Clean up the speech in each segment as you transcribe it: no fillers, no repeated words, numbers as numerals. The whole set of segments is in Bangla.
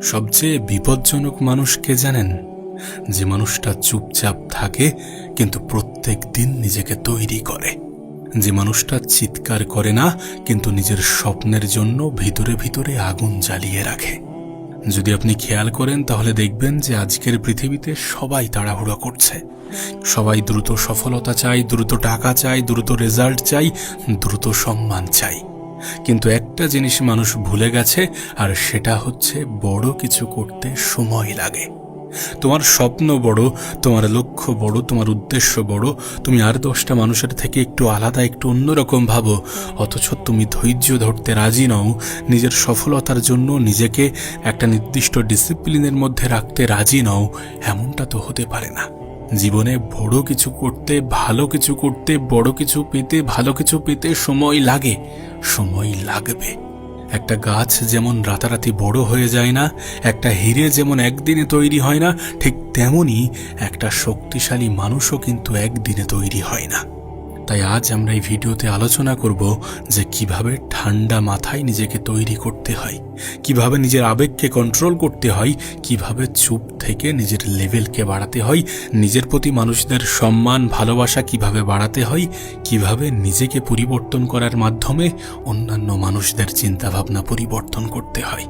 সবচেয়ে বিপজ্জনক মানুষ কে জানেন? যে মানুষটা চুপচাপ থাকে কিন্তু প্রত্যেক দিন নিজেকে তৈরি করে। যে মানুষটা চিৎকার করে না কিন্তু নিজের স্বপ্নের জন্য ভিতরে ভিতরে আগুন জ্বালিয়ে রাখে। যদি আপনি খেয়াল করেন তাহলে দেখবেন যে আজকের পৃথিবীতে সবাই তাড়াহুড়ো করছে। সবাই দ্রুত সফলতা চাই, দ্রুত টাকা চাই, দ্রুত রেজাল্ট চাই, দ্রুত সম্মান চাই। কিন্তু একটা জিনিস মানুষ ভুলে গেছে, আর সেটা হচ্ছে বড় কিছু করতে সময় লাগে। তোমার স্বপ্ন বড়, তোমার লক্ষ্য বড়, তোমার উদ্দেশ্য বড়, তুমি আর 10টা মানুষের থেকে একটু আলাদা, একটু অন্যরকম ভাবো, অথচ তুমি ধৈর্য ধরতে রাজি নও। নিজের সফলতার জন্য নিজেকে একটা নির্দিষ্ট ডিসিপ্লিনের মধ্যে রাখতে রাজি নও। এমনটা তো হতে পারে না। জীবনে বড় কিছু করতে, ভালো কিছু করতে, বড় কিছু পেতে, ভালো কিছু পেতে সময় লাগে, সময় লাগবে। একটা গাছ যেমন রাতারাতি বড় হয়ে যায় না, একটা হিরে যেমন একদিনে তৈরি হয় না, ঠিক তেমনি একটা শক্তিশালী মানুষও কিন্তু একদিনে তৈরি হয় না। তাই আজ আমরা এই ভিডিওতে আলোচনা করব যে কিভাবে ঠান্ডা মাথায় নিজেকে তৈরি করতে হয়, কিভাবে নিজের আবেগকে কন্ট্রোল করতে হয়, কিভাবে চুপ থেকে নিজের লেভেলকে বাড়াতে হয়, নিজের প্রতি মানুষদের সম্মান ভালোবাসা কিভাবে বাড়াতে হয়, কিভাবে নিজেকে পরিবর্তন করার মাধ্যমে অন্যান্য মানুষদের চিন্তাভাবনা পরিবর্তন করতে হয়।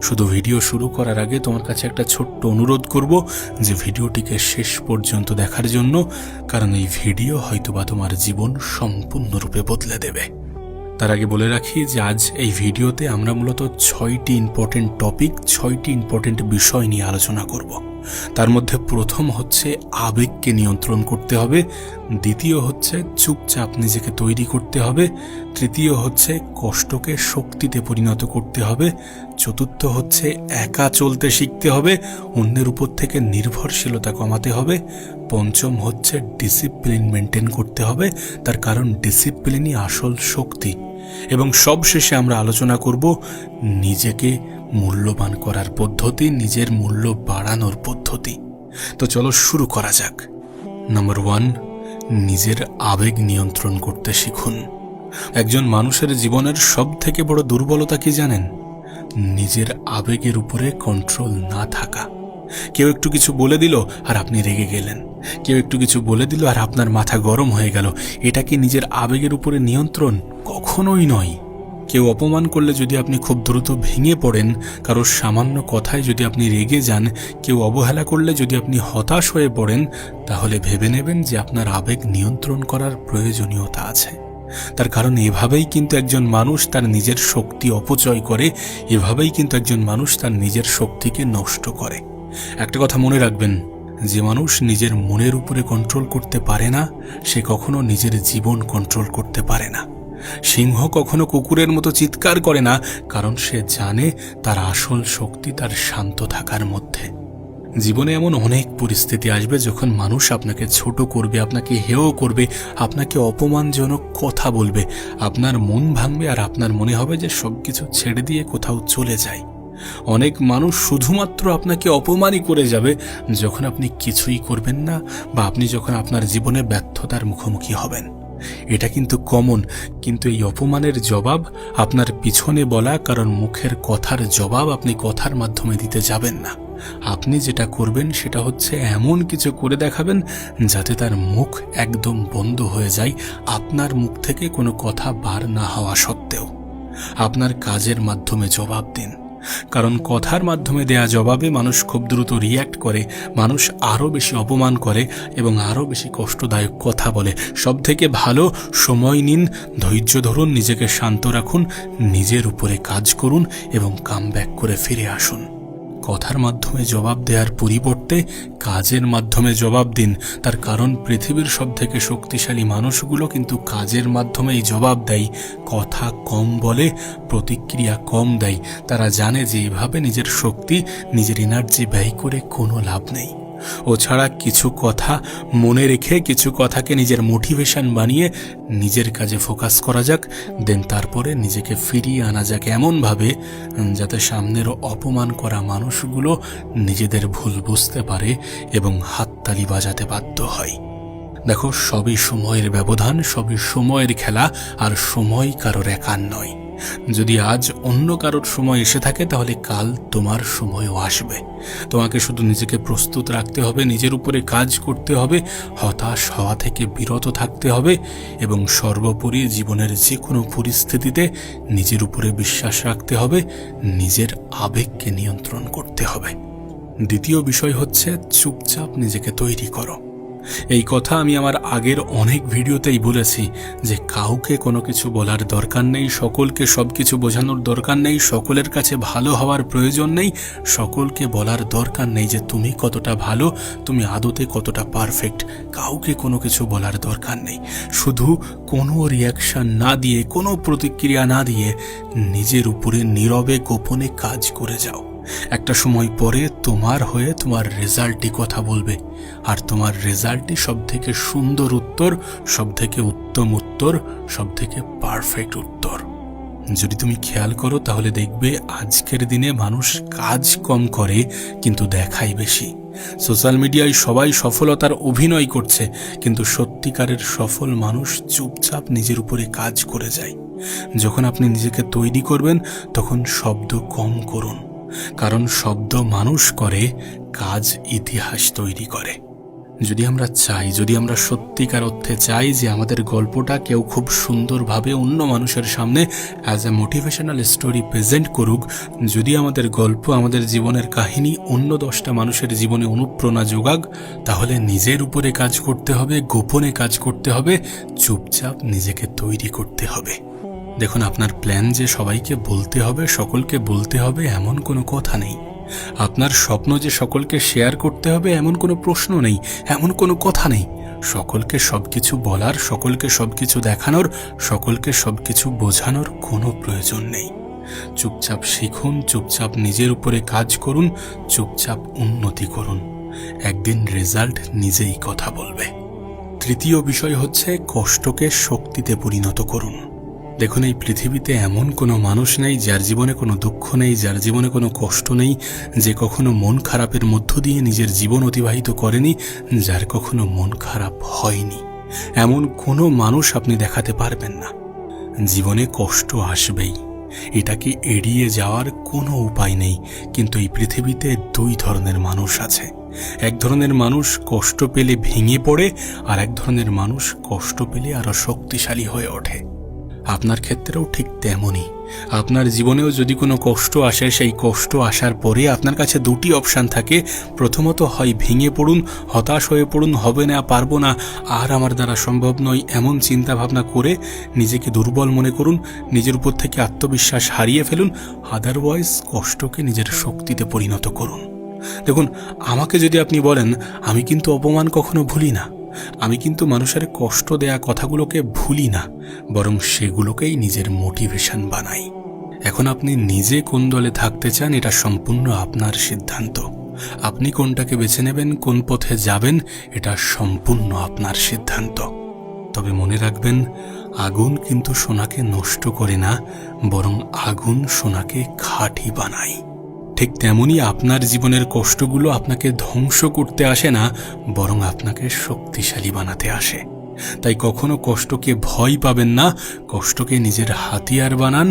শুধু ভিডিও শুরু করার আগে তোমার কাছে একটা ছোট্ট অনুরোধ করব যে ভিডিওটিকে শেষ পর্যন্ত দেখার জন্য, কারণ এই ভিডিও হয়তোবা তোমার জীবন সম্পূর্ণরূপে বদলে দেবে। তার আগে বলে রাখি যে আজ এই ভিডিওতে আমরা মূলত 6টি ইম্পর্টেন্ট টপিক, 6টি ইম্পর্টেন্ট বিষয় নিয়ে আলোচনা করব। তার মধ্যে প্রথম হচ্ছে আবেগকে নিয়ন্ত্রণ করতে হবে, দ্বিতীয় হচ্ছে চুপচাপ নিজেকে তৈরি করতে হবে, তৃতীয় হচ্ছে কষ্টকে শক্তিতে পরিণত করতে হবে, চতুর্থ হচ্ছে একা চলতে শিখতে হবে, অন্যের উপর থেকে নির্ভরশীলতা কমাতে হবে, পঞ্চম হচ্ছে ডিসিপ্লিন মেনটেন করতে হবে, তার কারণ ডিসিপ্লিনই আসল শক্তি, এবং সবশেষে আমরা আলোচনা করব নিজেকে মূল্যবান করার পদ্ধতি, নিজের মূল্য বাড়ানোর পদ্ধতি। তো চলো শুরু করা যাক। নাম্বার 1, নিজের আবেগ নিয়ন্ত্রণ করতে শিখুন। একজন মানুষের জীবনের সব থেকে বড় দুর্বলতা কি জানেন? নিজের আবেগের উপরে কন্ট্রোল না থাকা। কেউ একটু কিছু বলে দিল আর আপনি রেগে গেলেন, কেউ একটু কিছু বলে দিল আর আপনার মাথা গরম হয়ে গেল। এটা কি নিজের আবেগের উপরে নিয়ন্ত্রণ? কখনোই নয়। কেউ অপমান করলে যদি আপনি খুব দ্রুত ভেঙে পড়েন, কারোর সামান্য কথায় যদি আপনি রেগে যান, কেউ অবহেলা করলে যদি আপনি হতাশ হয়ে পড়েন, তাহলে ভেবে নেবেন যে আপনার আবেগ নিয়ন্ত্রণ করার প্রয়োজনীয়তা আছে। তার কারণ এভাবেই কিন্তু একজন মানুষ তার নিজের শক্তি অপচয় করে, এভাবেই কিন্তু একজন মানুষ তার নিজের শক্তিকে নষ্ট করে। একটা কথা মনে রাখবেন, যে মানুষ নিজের মনের উপরে কন্ট্রোল করতে পারে না, সে কখনো নিজের জীবন কন্ট্রোল করতে পারে না। সিংহ কখনো কুকুরের মতো চিৎকার করে না, কারণ সে জানে তার আসল শক্তি তার শান্ত থাকার মধ্যে। জীবনে এমন অনেক পরিস্থিতি আসবে যখন মানুষ আপনাকে ছোট করবে, আপনাকে হেয় করবে, আপনাকে অপমানজনক কথা বলবে, আপনার মন ভাঙবে আর আপনার মনে হবে যে সবকিছু ছেড়ে দিয়ে কোথাও চলে যায়। অনেক মানুষ শুধুমাত্র আপনাকে অপমানই করে যাবে যখন আপনি কিছুই করবেন না, বা আপনি যখন আপনার জীবনে ব্যর্থতার মুখোমুখি হবেন। এটা কিন্তু কমন, কিন্তু এই অপমানের জবাব আপনার পিছনে বলা কারণ মুখের কথার জবাব আপনি কথার মাধ্যমে দিতে যাবেন না। আপনি যেটা করবেন সেটা হচ্ছে এমন কিছু করে দেখাবেন যাতে তার মুখ একদম বন্ধ হয়ে যায়, আপনার মুখ থেকে কোনো কথা বার না হওয়া সত্ত্বেও। আপনার কাজের মাধ্যমে জবাব দিন, কারণ কথার মাধ্যমে দেয়া জবাবে মানুষ খুব দ্রুত রিয়্যাক্ট করে, মানুষ আরও বেশি অপমান করে এবং আরও বেশি কষ্টদায়ক কথা বলে। সব থেকে ভালো সময় নিন, ধৈর্য ধরুন, নিজেকে শান্ত রাখুন, নিজের উপরে কাজ করুন এবং কামব্যাক করে ফিরে আসুন। কথার মাধ্যমে জবাব দেওয়ার পরিবর্তে কাজের মাধ্যমে জবাব দিন। তার কারণ পৃথিবীর সব থেকে শক্তিশালী মানুষগুলো কিন্তু কাজের মাধ্যমেই জবাব দেয়। কথা কম বলে, প্রতিক্রিয়া কম দেয়। তারা জানে যে এভাবে নিজের শক্তি, নিজের এনার্জি ব্যয় করে কোনো লাভ নেই। ও ছাড়া কিছু কথা মনে রেখে, কিছু কথাকে নিজের মোটিভেশন বানিয়ে নিজের কাজে ফোকাস করা যাক, দেন তারপরে নিজেকে ফিরিয়ে আনা যাক এমনভাবে যাতে সামনের অপমান করা মানুষগুলো নিজেদের ভুল বুঝতে পারে এবং হাততালি বাজাতে বাধ্য হয়। দেখো, সবই সময়ের ব্যবধান, সবই সময়ের খেলা, আর সময় কারোর একার নয়। যদি আজ অন্য কারোর সময় এসে থাকে তাহলে কাল তোমার সময়ও আসবে। তোমাকে শুধু নিজেকে প্রস্তুত রাখতে হবে, নিজের উপরে কাজ করতে হবে, হতাশ হওয়া থেকে বিরত থাকতে হবে এবং সর্বোপরি জীবনের যে কোনো পরিস্থিতিতে নিজের উপরে বিশ্বাস রাখতে হবে, নিজের আবেগকে নিয়ন্ত্রণ করতে হবে। দ্বিতীয় বিষয় হচ্ছে চুপচাপ নিজেকে তৈরি করো। এই কথা আমি আমার আগের অনেক ভিডিওতেই বলেছি যে কাউকে কোনো কিছু বলার দরকার নেই, সকলকে সব কিছু বোঝানোর দরকার নেই, সকলের কাছে ভালো হওয়ার প্রয়োজন নেই, সকলকে বলার দরকার নেই যে তুমি কতটা ভালো, তুমি আদতে কতটা পারফেক্ট। কাউকে কোনো কিছু বলার দরকার নেই। শুধু কোনো রিয়াকশন না দিয়ে, কোনো প্রতিক্রিয়া না দিয়ে নিজের উপরে নীরবে গোপনে কাজ করে যাও। একটা সময় পরে তোমার হয়ে তোমার রেজাল্টই কথা বলবে, আর তোমার রেজাল্টই সব থেকে সুন্দর উত্তর, সব থেকে উত্তম উত্তর, সব থেকে পারফেক্ট উত্তর। যদি তুমি খেয়াল করো তাহলে দেখবে আজকের দিনে মানুষ কাজ কম করে কিন্তু দেখায় বেশি। সোশ্যাল মিডিয়ায় সবাই সফলতার অভিনয় করছে, কিন্তু সত্যিকারের সফল মানুষ চুপচাপ নিজের উপরে কাজ করে যায়। যখন আপনি নিজেকে তৈরি করবেন তখন শব্দ কম করুন, কারণ শব্দ মানুষ করে, কাজ ইতিহাস তৈরি করে। যদি আমরা সত্যিকার অর্থে চাই যে আমাদের গল্পটা কেউ খুব সুন্দরভাবে অন্য মানুষের সামনে as a motivational story present করুক, যদি আমাদের গল্প, আমাদের জীবনের কাহিনী অন্য 10টা মানুষের জীবনে অনুপ্রেরণা যোগাক, তাহলে নিজের উপরে কাজ করতে হবে, গোপনে কাজ করতে হবে, চুপচাপ নিজেকে তৈরি করতে হবে। দেখুন, আপনার প্ল্যান যে সবাইকে বলতে হবে, সকলকে বলতে হবে এমন কোনো কথা নেই। আপনার স্বপ্ন যে সকলকে শেয়ার করতে হবে এমন কোনো প্রশ্ন নেই, এমন কোনো কথা নেই। সকলকে সবকিছু বলার, সকলকে সবকিছু দেখানোর, সকলকে সবকিছু বোঝানোর কোনো প্রয়োজন নেই। চুপচাপ শিখুন, চুপচাপ নিজের উপরে কাজ করুন, চুপচাপ উন্নতি করুন। একদিন রেজাল্ট নিজেই কথা বলবে। তৃতীয় বিষয় হচ্ছে কষ্টকে শক্তিতে পরিণত করুন। দেখুন, এই পৃথিবীতে এমন কোনো মানুষ নেই যার জীবনে কোনো দুঃখ নেই, যার জীবনে কোনো কষ্ট নেই, যে কখনো মন খারাপের মধ্য দিয়ে নিজের জীবন অতিবাহিত করেনি, যার কখনো মন খারাপ হয়নি। এমন কোনো মানুষ আপনি দেখাতে পারবেন না। জীবনে কষ্ট আসবেই, এটাকে এড়িয়ে যাওয়ার কোনো উপায় নেই। কিন্তু এই পৃথিবীতে 2 ধরনের মানুষ আছে। এক ধরনের মানুষ কষ্ট পেলে ভেঙে পড়ে, আর এক ধরনের মানুষ কষ্ট পেলে আরো শক্তিশালী হয়ে ওঠে। আপনার ক্ষেত্রেও ঠিক তেমনই। আপনার জীবনেও যদি কোনো কষ্ট আসে, সেই কষ্ট আসার পরে আপনার কাছে 2টি অপশান থাকে। প্রথমত, হয় ভেঙে পড়ুন, হতাশ হয়ে পড়ুন, হবে না, পারবো না, আর আমার দ্বারা সম্ভব নয়, এমন চিন্তা ভাবনা করে নিজেকে দুর্বল মনে করুন, নিজের উপর থেকে আত্মবিশ্বাস হারিয়ে ফেলুন। আদারওয়াইজ কষ্টকে নিজের শক্তিতে পরিণত করুন। দেখুন, আমাকে যদি আপনি বলেন, আমি কিন্তু অপমান কখনো ভুলি না, আমি কিন্তু মানুষের কষ্ট দেয়া কথাগুলোকে ভুলি না, বরং সেগুলোকেই নিজের মোটিভেশন বানাই। এখন আপনি নিজে কোন দলে থাকতে চান এটা সম্পূর্ণ আপনার সিদ্ধান্ত। আপনি কোনটাকে বেছে নেবেন, কোন পথে যাবেন, এটা সম্পূর্ণ আপনার সিদ্ধান্ত। তবে মনে রাখবেন, আগুন কিন্তু সোনাকে নষ্ট করে না, বরং আগুন সোনাকে খাঁটি বানায়। ঠিক তেমনি আপনার জীবনের কষ্টগুলো আপনাকে ধ্বংস করতে আসে না, বরং আপনাকে শক্তিশালী বানাতে আসে। তাই কখনো কষ্টকে ভয় পাবেন না, কষ্টকে নিজের হাতিয়ার বানান,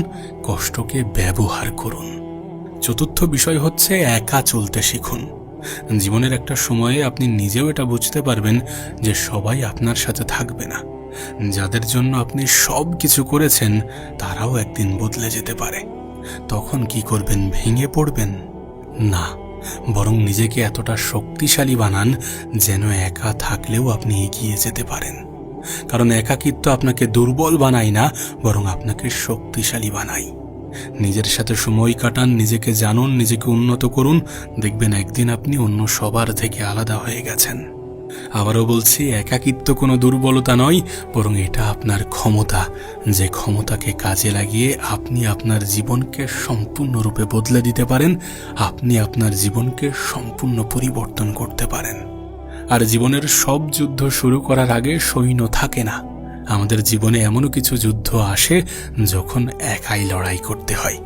কষ্টকে ব্যবহার করুন। চতুর্থ বিষয় হচ্ছে একা চলতে শিখুন। জীবনের একটা সময়ে আপনি নিজেও এটা বুঝতে পারবেন যে সবাই আপনার সাথে থাকবে না। যাদের জন্য আপনি সব কিছু করেছেন তারাও একদিন বদলে যেতে পারে। তখন কি করবেন? ভেঙে পড়বেন না, বরং নিজেকে এতটা শক্তিশালী বানান যেন একা থাকলেও আপনি এগিয়ে যেতে পারেন। কারণ একাকিত্ব আপনাকে দুর্বল বানায় না, বরং আপনাকে শক্তিশালী বানায়। নিজের সাথে সময় কাটান, নিজেকে জানুন, নিজেকে উন্নত করুন। দেখবেন একদিন আপনি অন্য সবার থেকে আলাদা হয়ে গেছেন। আবারও বলছি, একাকিত্ব কোনো দুর্বলতা নয়, বরং এটা আপনার ক্ষমতা, যে ক্ষমতাকে কাজে লাগিয়ে আপনি আপনার জীবনকে সম্পূর্ণরূপে বদলে দিতে পারেন, আপনি আপনার জীবনকে সম্পূর্ণ পরিবর্তন করতে পারেন। আর জীবনের সব যুদ্ধ শুরু করার আগে সৈন্য থাকে না। আমাদের জীবনে এমনও কিছু যুদ্ধ আসে যখন একাই লড়াই করতে হয়।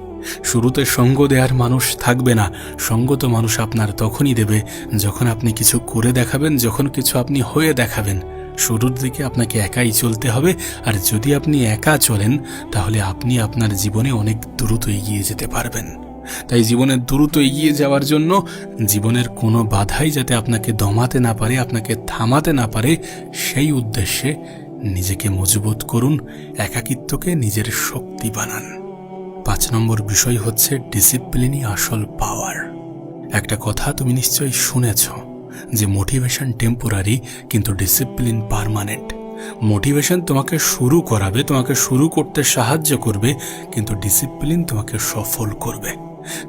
শুরুতে সঙ্গ দেওয়ার মানুষ থাকবে না। সঙ্গ তো মানুষ আপনার তখনই দেবে যখন আপনি কিছু করে দেখাবেন, যখন কিছু আপনি হয়ে দেখাবেন। শুরুর দিকে আপনাকে একাই চলতে হবে, আর যদি আপনি একা চলেন তাহলে আপনি আপনার জীবনে অনেক দ্রুত এগিয়ে যেতে পারবেন। তাই জীবনে দ্রুত এগিয়ে যাওয়ার জন্য জীবনের কোনো বাধাই যাতে আপনাকে দমাতে না পারে, আপনাকে থামাতে না পারে, সেই উদ্দেশ্যে নিজেকে মজবুত করুন, একাকিত্বকে নিজের শক্তি বানান। 5 নম্বর বিষয় হচ্ছে ডিসিপ্লিনই আসল পাওয়ার। একটা কথা তুমি নিশ্চয়ই শুনেছ যে মোটিভেশন টেম্পোরারি কিন্তু ডিসিপ্লিন পার্মানেন্ট। মোটিভেশন তোমাকে শুরু করাবে, তোমাকে শুরু করতে সাহায্য করবে, কিন্তু ডিসিপ্লিন তোমাকে সফল করবে।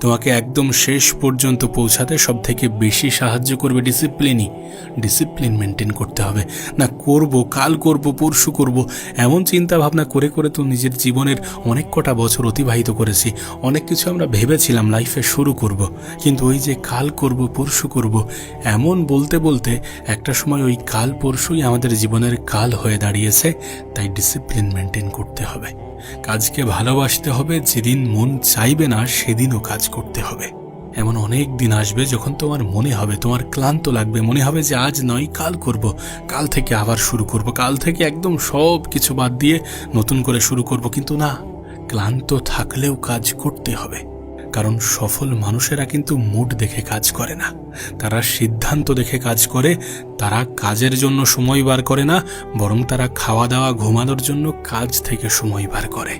তোমাকে একদম শেষ পর্যন্ত পৌঁছাতে সব থেকে বেশি সাহায্য করবে ডিসিপ্লিনই। ডিসিপ্লিন মেনটেন করতে হবে না, করব কাল করব পরশু করব এমন চিন্তা ভাবনা করে করে তো নিজের জীবনের অনেক কটা বছর অতিবাহিত করেছি। অনেক কিছু আমরা ভেবেছিলাম লাইফে শুরু করব, কিন্তু ওই যে কাল করব পরশু করব এমন বলতে বলতে একটা সময় ওই কাল পরশুই আমাদের জীবনের কাল হয়ে দাঁড়িয়েছে। তাই ডিসিপ্লিন মেনটেন করতে হবে, কাজকে ভালোবাসতে হবে, যেদিন মন চাইবে না সেদিনও কাজ করতে হবে। এমন অনেক দিন আসবে যখন তোমার মনে হবে, তোমার ক্লান্ত লাগবে, মনে হবে যে আজ নয় কাল করব, কাল থেকে আবার শুরু করব, কাল থেকে একদম সব কিছু বাদ দিয়ে নতুন করে শুরু করব। কিন্তু না, ক্লান্ত থাকলেও কাজ করতে হবে, কারণ সফল মানুষেরা কিন্তু মুড দেখে কাজ করে না, তারা সিদ্ধান্ত দেখে কাজ করে। তারা কাজের জন্য সময় বার করে না, বরং তারা খাওয়া দাওয়া ঘুমানোর জন্য কাজ থেকে সময় বার করে।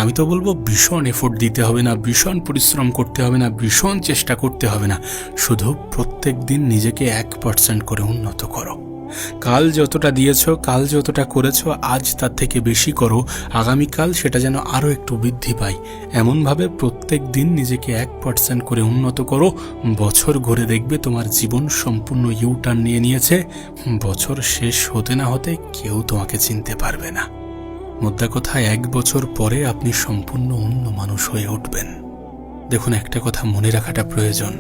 আমি তো বলবো ভীষণ এফোর্ট দিতে হবে না, ভীষণ পরিশ্রম করতে হবে না, ভীষণ চেষ্টা করতে হবে না, শুধু প্রত্যেক দিন নিজেকে 1% করে উন্নত করো। কাল যতটা দিয়েছ, কাল যতটা করেছ, আজ তার থেকে বেশি করো, আগামীকাল সেটা যেন আরও একটু বৃদ্ধি পায়। এমনভাবে প্রত্যেক দিন নিজেকে 1% করে উন্নত করো। বছর ঘুরে দেখবে তোমার জীবন সম্পূর্ণ ইউটার্ন নিয়ে নিয়েছে। বছর শেষ হতে না হতে কেউ তোমাকে চিনতে পারবে না। মোদ্দা কথা, 1 বছর পরে আপনি সম্পূর্ণ অন্য মানুষ হয়ে উঠবেন। দেখুন, একটা কথা মনে রাখাটা প্রয়োজন,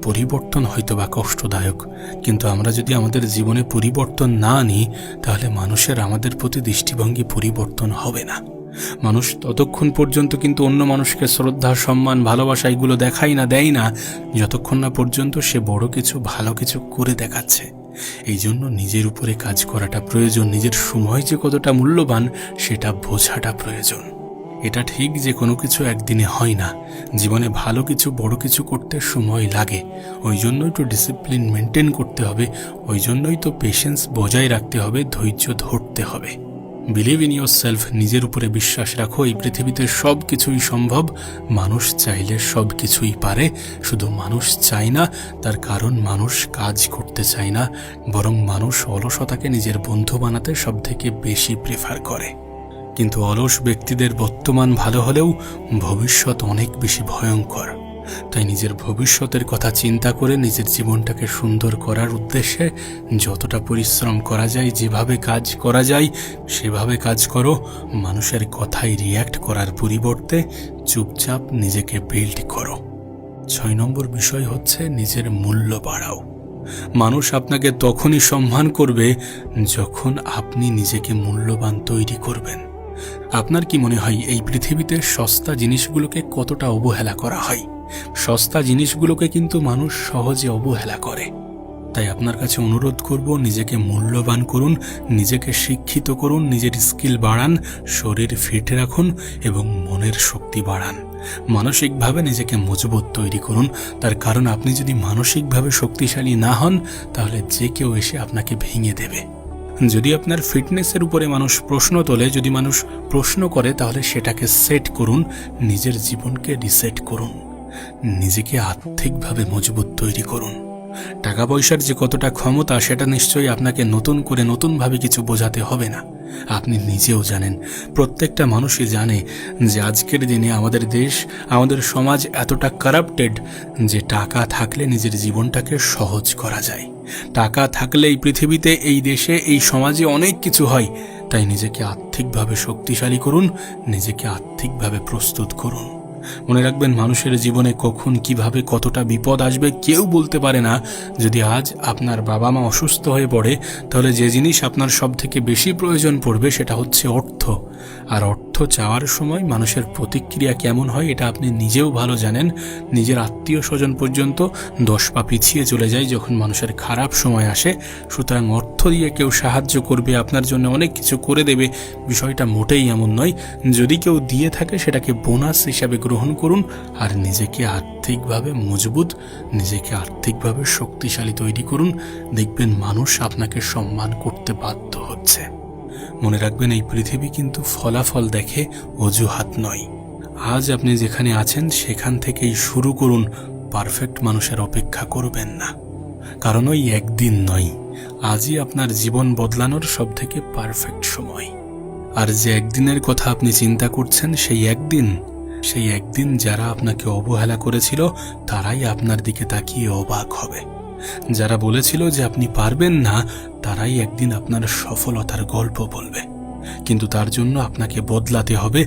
পরিবর্তন হয়তো বা কষ্টদায়ক, কিন্তু আমরা যদি আমাদের জীবনে পরিবর্তন না আনি তাহলে মানুষের আমাদের প্রতি দৃষ্টিভঙ্গি পরিবর্তন হবে না। মানুষ ততক্ষণ পর্যন্ত কিন্তু অন্য মানুষকে শ্রদ্ধা, সম্মান, ভালোবাসা এগুলো দেখায় না, দেয় না, যতক্ষণ না পর্যন্ত সে বড় কিছু, ভালো কিছু করে দেখাচ্ছে। এই জন্য নিজের উপরে কাজ করাটা প্রয়োজন, নিজের সময় যে কতটা মূল্যবান সেটা বোঝাটা প্রয়োজন। এটা ঠিক যে কোনো কিছু একদিনে হয় না, জীবনে ভালো কিছু, বড় কিছু করতে সময় লাগে। ওই জন্যই তো ডিসিপ্লিন মেনটেন করতে হবে, ওই জন্যই তো পেশেন্স বজায় রাখতে হবে, ধৈর্য ধরতে হবে। বিলিভ ইন ইয়োর সেলফ, নিজের উপরে বিশ্বাস রাখো। এই পৃথিবীতে সব কিছুই সম্ভব, মানুষ চাইলে সব কিছুই পারে, শুধু মানুষ চায় না। তার কারণ মানুষ কাজ করতে চায় না, বরং মানুষ অলসতাকে নিজের বন্ধু বানাতে সব থেকে বেশি প্রেফার করে। কিন্তু অলস ব্যক্তিদের বর্তমান ভালো হলেও ভবিষ্যৎ অনেক বেশি ভয়ঙ্কর। তাই নিজের ভবিষ্যতের কথা চিন্তা করে নিজের জীবনটাকে সুন্দর করার উদ্দেশ্যে যতটা পরিশ্রম করা যায়, যেভাবে কাজ করা যায় সেভাবে কাজ করো। মানুষের কথায় রিয়্যাক্ট করার পরিবর্তে চুপচাপ নিজেকে বিল্ড করো। 6 নম্বর বিষয় হচ্ছে নিজের মূল্য বাড়াও। মানুষ আপনাকে তখনই সম্মান করবে যখন আপনি নিজেকে মূল্যবান তৈরি করবেন। আপনার কি মনে হয় এই পৃথিবীতে সস্তা জিনিসগুলোকে কতটা অবহেলা করা হয়? সস্তা জিনিসগুলোকে কিন্তু মানুষ সহজে অবহেলা করে। তাই আপনার কাছে অনুরোধ করব, নিজেকে মূল্যবান করুন, নিজেকে শিক্ষিত করুন, নিজের স্কিল বাড়ান, শরীর ফিট রাখুন এবং মনের শক্তি বাড়ান। মানসিকভাবে নিজেকে মজবুত তৈরি করুন। তার কারণ আপনি যদি মানসিকভাবে শক্তিশালী না হন তাহলে যে কেউ এসে আপনাকে ভেঙে দেবে। যদি আপনার ফিটনেসের উপরে মানুষ প্রশ্ন তোলে, যদি মানুষ প্রশ্ন করে, তাহলে সেটাকে সেট করুন, নিজের জীবনকে রিসেট করুন, নিজেকে আর্থিকভাবে মজবুত তৈরি করুন। টাকা পয়সার যে কতটা ক্ষমতা সেটা নিশ্চয়ই আপনাকে নতুন করে নতুনভাবে কিছু বোঝাতে হবে না। আপনি নিজেও জানেন, প্রত্যেকটা মানুষই জানে যে আজকের দিনে আমাদের দেশ, আমাদের সমাজ এতটা কারাপ্টেড যে টাকা থাকলে নিজের জীবনটাকে সহজ করা যায়। টাকা থাকলে এই পৃথিবীতে, এই দেশে, এই সমাজে অনেক কিছু হয়। তাই নিজেকে আর্থিকভাবে শক্তিশালী করুন, নিজেকে আর্থিকভাবে প্রস্তুত করুন। মনে রাখবেন, মানুষের জীবনে কখন কিভাবে কতটা বিপদ আসবে কেউ বলতে পারে না। যদি আজ আপনার বাবা মা অসুস্থ হয়ে পড়ে, তাহলে যে জিনিস আপনার সব থেকে বেশি প্রয়োজন পড়বে সেটা হচ্ছে অর্থ। আর অর্থ চাওয়ার সময় মানুষের প্রতিক্রিয়া কেমন হয় এটা আপনি নিজেও ভালো জানেন। নিজের আত্মীয় স্বজন পর্যন্ত 10 পা পিছিয়ে চলে যায় যখন মানুষের খারাপ সময় আসে। সুতরাং অর্থ দিয়ে কেউ সাহায্য করবে, আপনার জন্য অনেক কিছু করে দেবে, বিষয়টা মোটেই এমন নয়। যদি কেউ দিয়ে থাকে সেটাকে বোনাস হিসাবে গ্রহণ করুন আর নিজেকে আর্থিকভাবে মজবুত, নিজেকে আর্থিকভাবে শক্তিশালী তৈরি করুন। দেখবেন মানুষ আপনাকে সম্মান করতে বাধ্য হচ্ছে। মনে রাখবেন, এই পৃথিবী কিন্তু ফলাফল দেখে, অজুহাত নয়। আজ আপনি যেখানে আছেন সেখান থেকেই শুরু করুন। পারফেক্ট মানুষের অপেক্ষা করবেন না, কারণ ওই একদিন নয়, আজই আপনার জীবন বদলানোর সবথেকে পারফেক্ট সময়। আর যে একদিনের কথা আপনি চিন্তা করছেন, সেই একদিন যারা আপনাকে অবহেলা করেছিল তারাই আপনার দিকে তাকিয়ে অবাক হবে। যারা বলেছিল যে আপনি পারবেন না, তারাই একদিন আপনার সফলতার গল্প বলবে। কিন্তু তার জন্য আপনাকে বদলাতে হবে,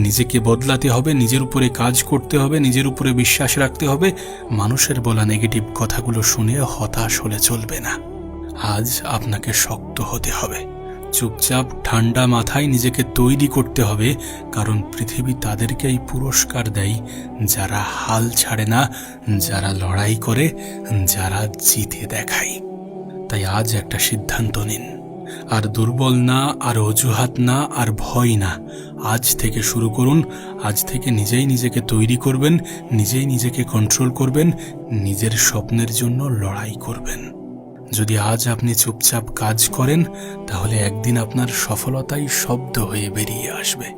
নিজেকে বদলাতে হবে, নিজের উপরে কাজ করতে হবে, নিজের উপরে বিশ্বাস রাখতে হবে। মানুষের বলা নেগেটিভ কথাগুলো শুনে হতাশ হলে চলবে না। আজ আপনাকে শক্ত হতে হবে, চুপচাপ ঠান্ডা মাথায় নিজেকে তৈরি করতে হবে, কারণ পৃথিবী তাদেরকেই পুরস্কার দেয় যারা হাল ছাড়ে না, যারা লড়াই করে, যারা জিতে দেখায়। তাই আজ একটা সিদ্ধান্ত নিন, আর দুর্বল না, আর অজুহাত না, আর ভয় না। আজ থেকে শুরু করুন। আজ থেকে নিজেই নিজেকে তৈরি করবেন, নিজেই নিজেকে কন্ট্রোল করবেন, নিজের স্বপ্নের জন্য লড়াই করবেন। যদি আজ আপনি চুপচাপ কাজ করেন, তাহলে একদিন আপনার সফলতাই শব্দ হয়ে বেরিয়ে আসবে।